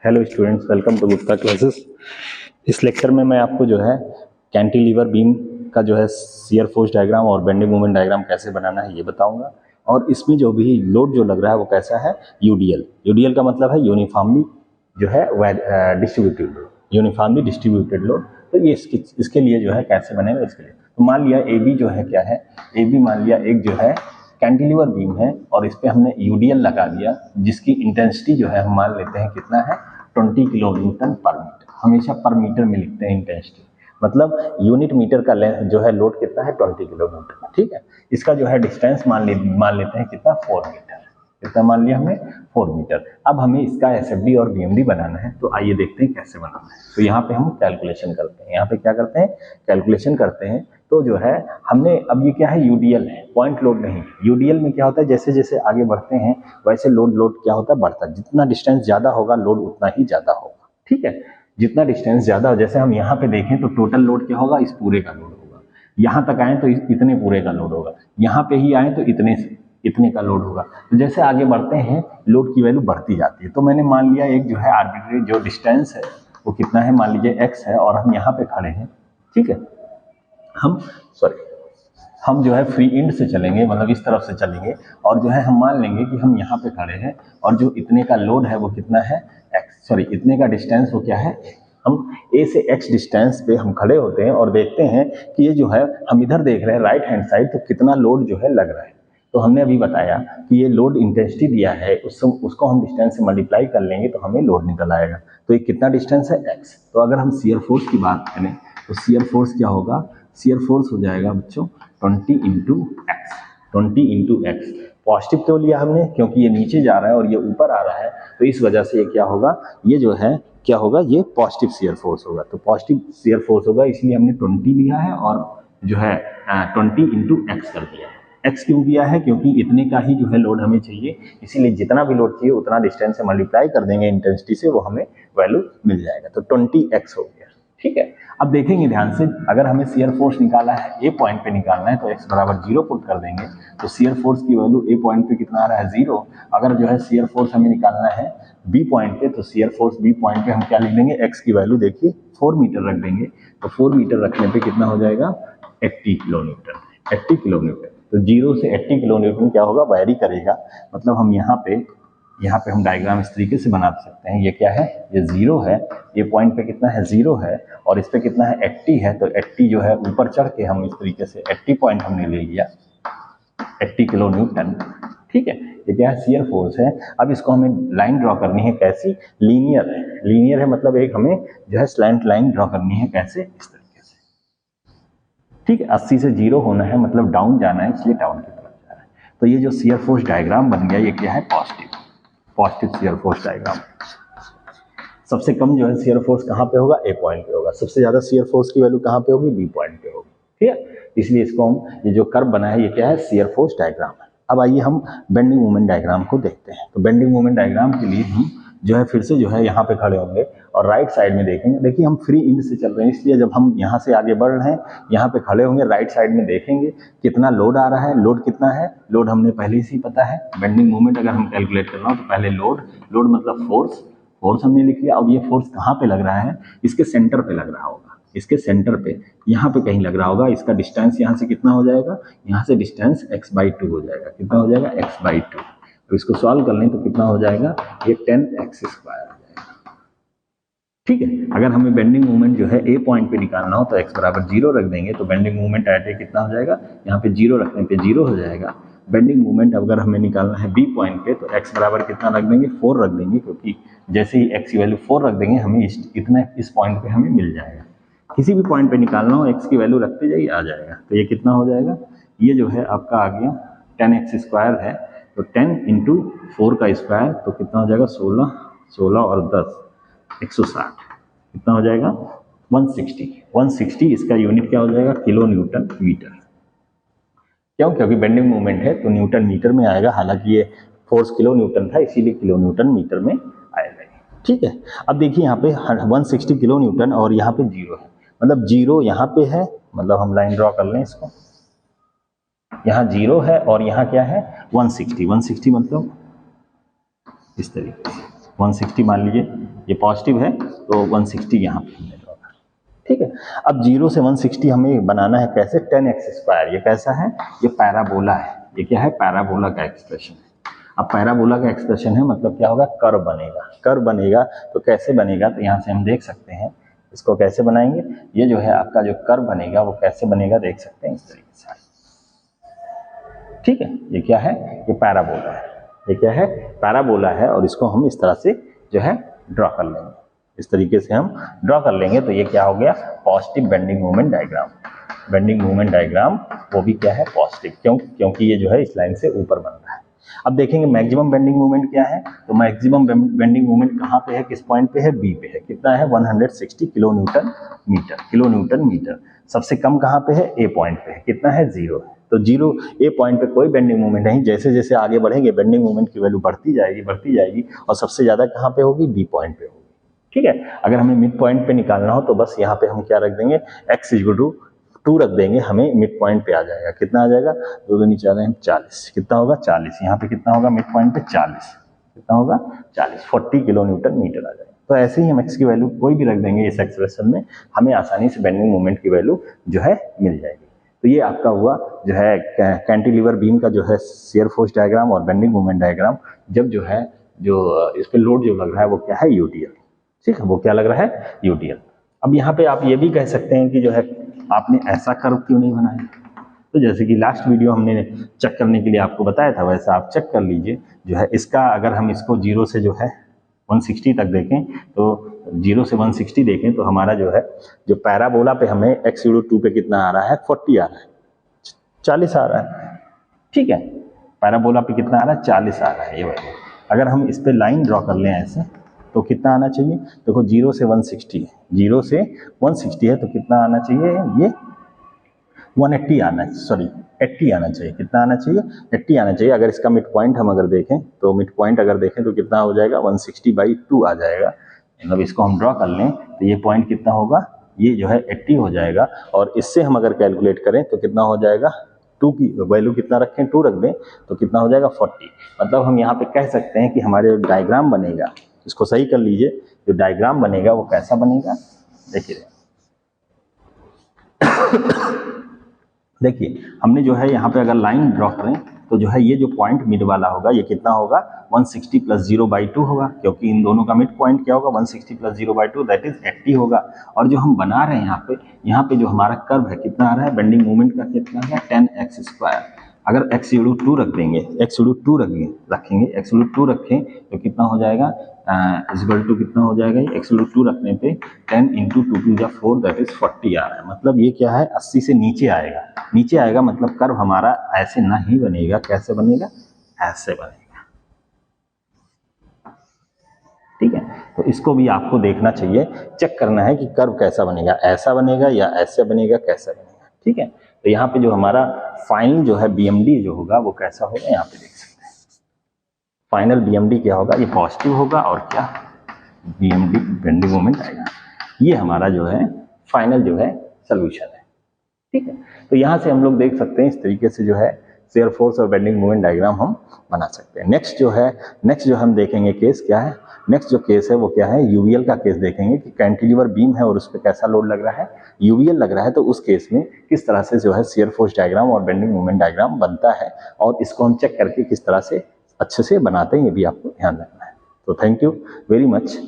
Hello students, welcome to Gupta classes. इस lecture में मैं आपको जो है कैंटिलीवर बीम का जो है शियर फोर्स डायग्राम और बेंडिंग मोमेंट डायग्राम कैसे बनाना है ये बताऊंगा। और इसमें जो भी लोड जो लग रहा है वो कैसा है, यूडीएल। यूडीएल का मतलब है यूनिफॉर्मली जो है distributed load, uniformly distributed load. तो ये इसके लिए जो है कैसे बनेगा इसके लिए। तो मान लिया ए बी जो है क्या है, ए बी मान लिया एक जो है कैंटिलीवर बीम है और इस पे हमने यूडीएल लगा दिया, जिसकी इंटेंसिटी जो है हम मान लेते हैं कितना है, 20 किलो न्यूटन पर मीटर। हमेशा पर मीटर में लिखते हैं इंटेंसिटी, मतलब यूनिट मीटर का लेंथ जो है लोड कितना है 20 किलो न्यूटन। ठीक है, इसका जो है डिस्टेंस मान लेते हैं कितना, 4 मीटर। कितना मान लिया हमने, 4 मीटर। अब हमें इसका एसएफडी और बीएमडी बनाना है, तो आइए देखते हैं कैसे बनाना है। तो यहाँ पे हम कैलकुलेशन करते हैं, यहाँ पे क्या करते हैं, कैलकुलेशन करते हैं। तो जो है हमने, अब ये क्या है, यूडीएल है, पॉइंट लोड नहीं। यूडीएल में क्या होता है, जैसे जैसे आगे बढ़ते हैं वैसे लोड क्या होता है, बढ़ता है। जितना डिस्टेंस ज्यादा होगा लोड उतना ही ज्यादा होगा। ठीक है, जितना डिस्टेंस ज्यादा हो, जैसे हम यहाँ पे देखें तो टोटल लोड क्या होगा, इस पूरे का लोड होगा। यहाँ तक आए तो इतने पूरे का लोड होगा, यहाँ पे ही आए तो इतने का लोड होगा। तो जैसे आगे बढ़ते हैं लोड की वैल्यू बढ़ती जाती है। तो मैंने मान लिया एक जो है आर्बिट्री जो डिस्टेंस है वो कितना है, मान लीजिए x है और हम यहाँ पे खड़े हैं। ठीक है, हम जो है फ्री इंड से चलेंगे, मतलब इस तरफ से चलेंगे और जो है हम मान लेंगे कि हम यहाँ पे खड़े हैं और जो इतने का लोड है वो कितना है, इतने का डिस्टेंस वो क्या है, हम A से X डिस्टेंस पे हम खड़े होते हैं और देखते हैं कि ये जो है हम इधर देख रहे हैं राइट हैंड साइड, तो कितना लोड जो है लग रहा है। तो हमने अभी बताया कि ये लोड इंटेंसिटी दिया है, उसको हम डिस्टेंस से मल्टीप्लाई कर लेंगे तो हमें लोड निकल आएगा। तो ये कितना डिस्टेंस है, x। तो अगर हम शियर फोर्स की बात करें तो शियर फोर्स क्या होगा, शियर फोर्स हो जाएगा बच्चों 20 into x. 20 into x positive क्यों लिया हमने, क्योंकि ये नीचे जा रहा है और ये ऊपर आ रहा है, तो इस वजह से ये क्या होगा, ये जो है क्या होगा, ये पॉजिटिव शियर फोर्स होगा। तो पॉजिटिव शियर फोर्स होगा, इसलिए हमने 20 लिया है और जो है 20 इंटू एक्स कर दिया है। एक्स क्यों दिया है, क्योंकि इतने का ही जो है लोड हमें चाहिए, इसीलिए जितना भी लोड चाहिए उतना डिस्टेंस से मल्टीप्लाई कर देंगे इंटेंसिटी से, वो हमें वैल्यू मिल जाएगा। तो 20x हो गया। ठीक है, अब देखेंगे ध्यान से, अगर हमें शियर फोर्स निकाला है, ए पॉइंट पे निकालना है, तो x बराबर 0 पुट कर देंगे तो शियर फोर्स की वैल्यू ए पॉइंट पे कितना आ रहा है, 0। अगर जो है शियर फोर्स हमें निकालना है बी पॉइंट पे, तो शियर फोर्स बी पॉइंट पे हम क्या लिख देंगे, x की वैल्यू देखिए 4 मीटर रख देंगे। तो 4 मीटर रखने पे कितना हो जाएगा, 80 किलो न्यूटन। 80 kilo Newton. तो 0 से 80 किलो न्यूटन क्या होगा, वैरी करेगा। मतलब हम यहाँ पे हम डायग्राम इस तरीके से बना सकते हैं। ये क्या है, ये 0 है, ये पॉइंट पे कितना है, 0 है, और इस पे कितना है 80 है। तो 80 जो है ऊपर चढ़ के हम इस तरीके से 80 पॉइंट हमने ले लिया, 80 किलो न्यूटन। ठीक है, ये क्या है, शियर फोर्स है। अब इसको हमें लाइन ड्रॉ करनी है, कैसी, लीनियर है। लीनियर है मतलब एक हमें जो है स्लैंट लाइन ड्रॉ करनी है, कैसे, इस तरीके से। ठीक है, 80 से 0 होना है, मतलब डाउन जाना है, इसलिए डाउन की तरफ जा रहा है। तो ये जो शियर फोर्स डायग्राम बन गया, ये क्या है, पॉजिटिव शियर फोर्स डायग्राम। सबसे कम जो है शियर फोर्स कहाँ पे होगा, ए पॉइंट पे होगा। सबसे ज्यादा शियर फोर्स की वैल्यू कहाँ पे होगी, बी पॉइंट पे होगी। ठीक है, इसलिए इसको हम, ये जो कर्व बना है ये क्या है, शियर फोर्स डायग्राम है। अब आइए हम बेंडिंग मोमेंट डायग्राम को देखते हैं। तो बेंडिंग मोमेंट डायग्राम के लिए हम जो है फिर से जो है यहाँ पे खड़े होंगे और राइट साइड में देखेंगे। देखिए हम फ्री इंड से चल रहे हैं, इसलिए जब हम यहाँ से आगे बढ़ रहे हैं, यहाँ पे खड़े होंगे, राइट साइड में देखेंगे कितना लोड आ रहा है। लोड कितना है, लोड हमने पहले से ही पता है। बेंडिंग मोमेंट अगर हम कैलकुलेट करना हो तो पहले लोड मतलब फोर्स हमने लिख लिया। अब ये फोर्स कहाँ पे लग रहा है, इसके सेंटर पे लग रहा होगा, इसके सेंटर पे, यहाँ पे कहीं लग रहा होगा। इसका डिस्टेंस यहाँ से कितना हो जाएगा, यहाँ से डिस्टेंस x/2 हो जाएगा। कितना हो जाएगा, x/2। तो इसको सॉल्व कर लें तो कितना हो जाएगा, ये 10x² हो जाएगा। ठीक है, अगर हमें बेंडिंग मोमेंट जो है ए पॉइंट पे निकालना हो तो x बराबर 0 रख देंगे, तो बेंडिंग मोमेंट एट ए कितना हो जाएगा, यहाँ पे 0 रखने पे 0 हो जाएगा। बेंडिंग मोमेंट अगर हमें निकालना है बी पॉइंट पे, तो x बराबर कितना रख देंगे, 4 रख देंगे, क्योंकि जैसे ही x की वैल्यू 4 रख देंगे हमें इतना इस पॉइंट पे हमें मिल जाएगा। किसी भी पॉइंट पे निकालना हो x की वैल्यू रखते जाइए, आ जाएगा। तो ये कितना हो जाएगा, ये जो है आपका आ गया 10x² है। तो 10 इंटू 4 का स्क्वायर, तो कितना हो जाएगा, 16 और 10 160। कितना हो जाएगा, 160। इसका यूनिट क्या हो जाएगा, किलो न्यूटन मीटर। क्यों, क्योंकि बेंडिंग मूवमेंट है तो न्यूटन मीटर में आएगा। हालांकि ये फोर्स किलो न्यूटन था, इसीलिए किलो न्यूटन मीटर में आएगा। ठीक है, अब देखिए यहाँ पे 160 किलो न्यूटन और यहाँ पे 0 है, मतलब 0 यहाँ पे है, मतलब हम लाइन ड्रॉ कर लें इसको, यहाँ 0 है और यहाँ क्या है 160 मतलब इस तरीके से 160 मान लीजिए, ये पॉजिटिव है तो 160 यहाँ पे हमने ड्रॉ कर, ठीक है। अब 0 से 160 हमें बनाना है कैसे, 10x²। ये कैसा है, ये पैराबोला है। ये क्या है, पैराबोला का एक्सप्रेशन है। अब पैराबोला का एक्सप्रेशन है मतलब क्या होगा, कर्व बनेगा। कर्व बनेगा तो कैसे बनेगा, तो यहाँ से हम देख सकते हैं इसको कैसे बनाएंगे। ये जो है आपका जो कर्व बनेगा वो कैसे बनेगा, देख सकते हैं इस तरीके से, ठीक है। ये क्या है, ये पैराबोला है। ये क्या है, पैराबोला है, और इसको हम इस तरह से जो है ड्रॉ कर लेंगे। इस तरीके से हम ड्रॉ कर लेंगे तो ये क्या हो गया, positive bending moment diagram. Bending moment diagram वो भी क्या है, पॉजिटिव, क्योंकि ये जो है इस लाइन से ऊपर बन रहा है। अब देखेंगे मैक्सिमम बेंडिंग मोमेंट क्या है, तो मैक्सिमम बेंडिंग मोमेंट कहाँ पे है, किस पॉइंट पे है, बी पे है। कितना है, 160 kilo newton metre, kilo newton metre. सबसे कम कहाँ पे है, ए पॉइंट पे है। कितना है, 0 है। तो 0 ए पॉइंट पे कोई बेंडिंग मोमेंट नहीं। जैसे जैसे आगे बढ़ेंगे बेंडिंग मोमेंट की वैल्यू बढ़ती जाएगी, और सबसे ज्यादा कहाँ पे होगी, बी पॉइंट पे होगी, ठीक है। अगर हमें मिड पॉइंट पे निकालना हो तो बस यहाँ पे हम क्या रख देंगे, x = 2 रख देंगे, हमें मिड पॉइंट पे आ जाएगा। कितना आ जाएगा, 2 दूनी 4 40। कितना होगा, 40। यहाँ पे कितना होगा, मिड पॉइंट पे 40। कितना होगा, 40, 40 किलो न्यूटन मीटर आ जाएगा। तो ऐसे ही हम x की वैल्यू कोई भी रख देंगे इस एक्सप्रेशन में, हमें आसानी से बेंडिंग मोमेंट की वैल्यू जो है मिल जाएगी। तो ये आपका हुआ जो है कैंटिलीवर बीम का जो है शियर फोर्स डायग्राम और बेंडिंग मोमेंट डायग्राम। जब जो है जो इस पे लोड जो लग रहा है वो क्या है, यूटीएल, ठीक है, वो क्या लग रहा है, यूटीएल। अब यहाँ पे आप ये भी कह सकते हैं कि जो है आपने ऐसा कर्व क्यों नहीं बनाया। तो जैसे कि लास्ट वीडियो हमने चेक करने के लिए आपको बताया था, वैसा आप चेक कर लीजिए। जो है इसका अगर हम इसको 0 से जो है 160 तक देखें, तो 0 से 160 देखें तो हमारा जो है जो पैराबोला पे हमें x = 2 पे कितना आ रहा है, 40 आ रहा है, 40 आ रहा है, ठीक है। पैराबोला पे कितना आ रहा है, 40 आ रहा है। ये वही अगर हम इस पे लाइन ड्रॉ कर लें ऐसे तो कितना आना चाहिए, देखो 0 से 160 है, 0 से 160 है तो कितना आना चाहिए, ये 180 आना है, सॉरी 80 आना चाहिए। कितना आना चाहिए, 80 आना चाहिए। अगर इसका मिड पॉइंट हम अगर देखें तो मिड पॉइंट अगर देखें तो कितना हो जाएगा, 160/2 आ जाएगा। मतलब इसको हम ड्रॉ कर लें तो ये पॉइंट कितना होगा, ये जो है 80 हो जाएगा। और इससे हम अगर कैलकुलेट करें तो कितना हो जाएगा, 2 की वैल्यू कितना रखें, 2 रख दें तो कितना हो जाएगा, 40। मतलब हम यहाँ पे कह सकते हैं कि हमारे जो डायग्राम बनेगा, इसको सही कर लीजिए, जो डायग्राम बनेगा वो कैसा बनेगा, देखिए देखिए हमने जो है यहाँ पे अगर लाइन ड्रॉ करें तो जो है ये जो पॉइंट मिड वाला होगा ये कितना होगा, 160 + 0/2 होगा, क्योंकि इन दोनों का मिड पॉइंट क्या होगा, 160 + 0/2 दैट इज 80 होगा। और जो हम बना रहे हैं यहाँ पे जो हमारा कर्व है कितना आ रहा है, बेंडिंग मोमेंट का कितना है, 10x²। अगर x = 2 रख देंगे, x = 2 रखेंगे, x = 2 रखें तो कितना हो जाएगा, = कितना हो जाएगा, x = 2 रखने पे 10 × 2 = 4 दैट इज 40 आ रहा है। मतलब ये क्या है, 80 से नीचे आएगा, नीचे आएगा मतलब कर्व हमारा ऐसे नहीं बनेगा। कैसे बनेगा, ऐसे बनेगा, ठीक है। तो इसको भी आपको देखना चाहिए, चेक करना है कि कर्व कैसा बनेगा, ऐसा बनेगा या ऐसे बनेगा, कैसा बनेगा, ठीक है। तो यहाँ पे जो हमारा फाइनल जो है BMD जो होगा वो कैसा होगा, यहाँ पे देख सकते हैं। फाइनल BMD क्या होगा, ये पॉजिटिव होगा, और क्या, BMD बेंडिंग मोमेंट आएगा। ये हमारा जो है फाइनल जो है सोल्यूशन है, ठीक है। तो यहाँ से हम लोग देख सकते हैं इस तरीके से जो है शियर फोर्स और बेंडिंग मोमेंट डायग्राम हम बना सकते हैं। नेक्स्ट जो हम देखेंगे केस क्या है, नेक्स्ट जो केस है वो क्या है, यूवीएल का केस देखेंगे कि कैंटिलीवर बीम है और उस पर कैसा लोड लग रहा है, यूवीएल लग रहा है। तो उस केस में किस तरह से जो है शियर फोर्स डायग्राम और बेंडिंग मोमेंट डायग्राम बनता है, और इसको हम चेक करके किस तरह से अच्छे से बनाते हैं, ये भी आपको ध्यान रखना है। तो थैंक यू वेरी मच।